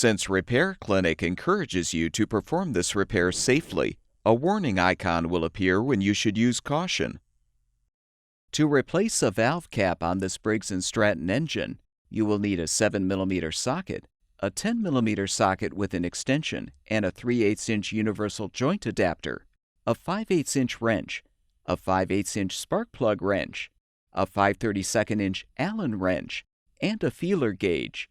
Since Repair Clinic encourages you to perform this repair safely, a warning icon will appear when you should use caution. To replace a valve cap on this Briggs Stratton engine, you will need a 7mm socket, a 10mm socket with an extension, and a 3/8" universal joint adapter, a 5/8" wrench, a 5/8" spark plug wrench, a 5/32" Allen wrench, and a feeler gauge.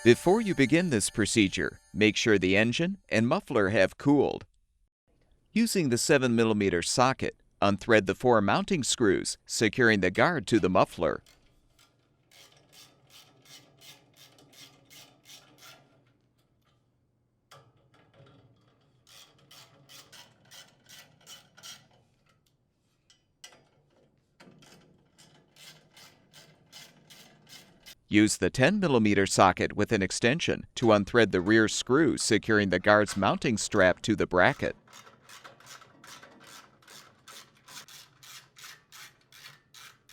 Before you begin this procedure, make sure the engine and muffler have cooled. Using the 7mm socket, unthread the 4 mounting screws, securing the guard to the muffler. Use the 10mm socket with an extension to unthread the rear screw securing the guard's mounting strap to the bracket.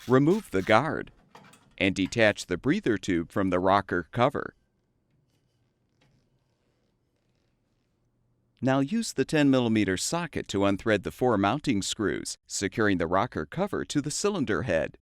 Remove the guard and detach the breather tube from the rocker cover. Now use the 10mm socket to unthread the 4 mounting screws, securing the rocker cover to the cylinder head.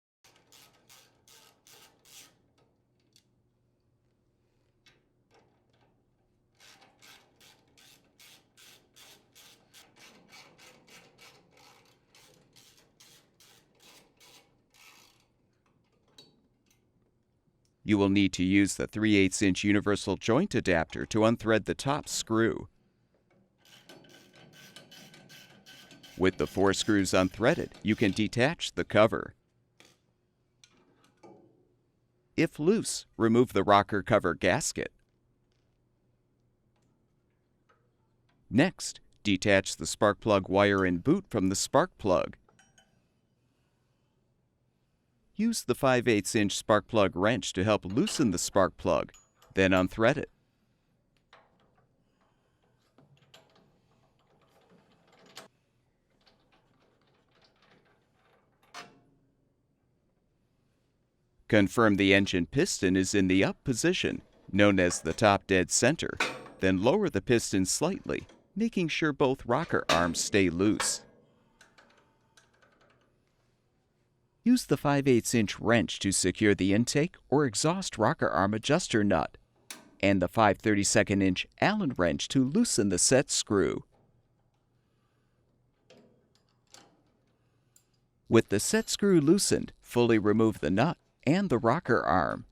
You will need to use the 3/8" universal joint adapter to unthread the top screw. With the 4 screws unthreaded, you can detach the cover. If loose, remove the rocker cover gasket. Next, detach the spark plug wire and boot from the spark plug. Use the 5/8" spark plug wrench to help loosen the spark plug, then unthread it. Confirm the engine piston is in the up position, known as the top dead center, then lower the piston slightly, making sure both rocker arms stay loose. Use the 5/8" wrench to secure the intake or exhaust rocker arm adjuster nut, and the 5/32" Allen wrench to loosen the set screw. With the set screw loosened, fully remove the nut and the rocker arm.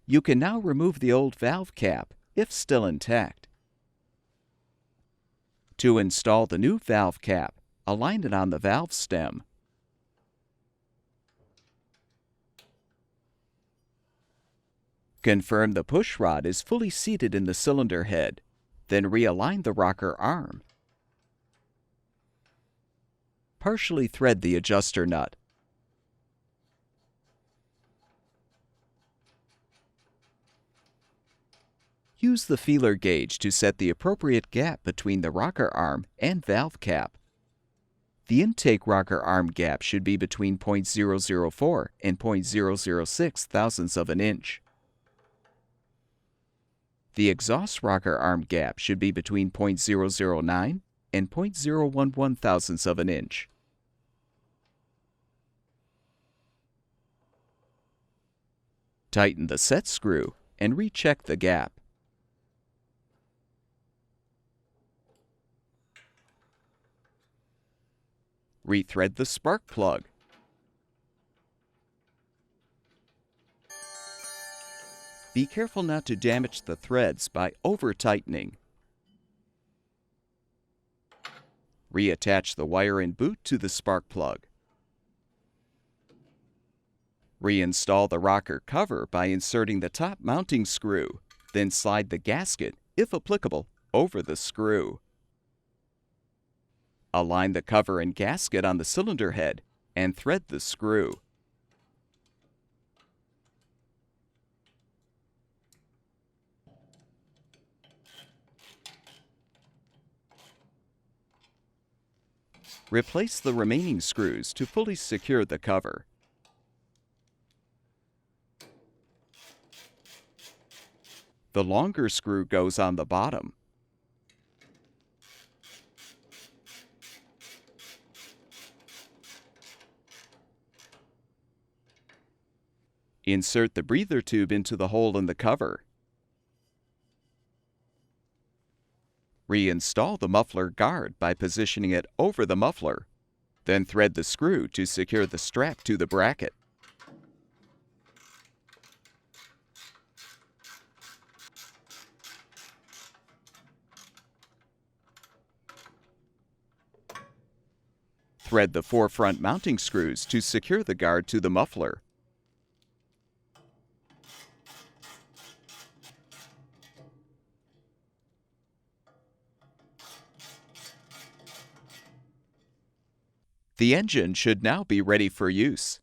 You can now remove the old valve cap, if still intact. To install the new valve cap, align it on the valve stem. Confirm the push rod is fully seated in the cylinder head, then realign the rocker arm. Partially thread the adjuster nut. Use the feeler gauge to set the appropriate gap between the rocker arm and valve cap. The intake rocker arm gap should be between 0.004 and 0.006 thousandths of an inch. The exhaust rocker arm gap should be between 0.009 and 0.011 thousandths of an inch. Tighten the set screw and recheck the gap. Rethread the spark plug. Be careful not to damage the threads by over-tightening. Reattach the wire and boot to the spark plug. Reinstall the rocker cover by inserting the top mounting screw, then slide the gasket, if applicable, over the screw. Align the cover and gasket on the cylinder head and thread the screw. Replace the remaining screws to fully secure the cover. The longer screw goes on the bottom. Insert the breather tube into the hole in the cover. Reinstall the muffler guard by positioning it over the muffler. Then thread the screw to secure the strap to the bracket. Thread the 4 front mounting screws to secure the guard to the muffler. The engine should now be ready for use.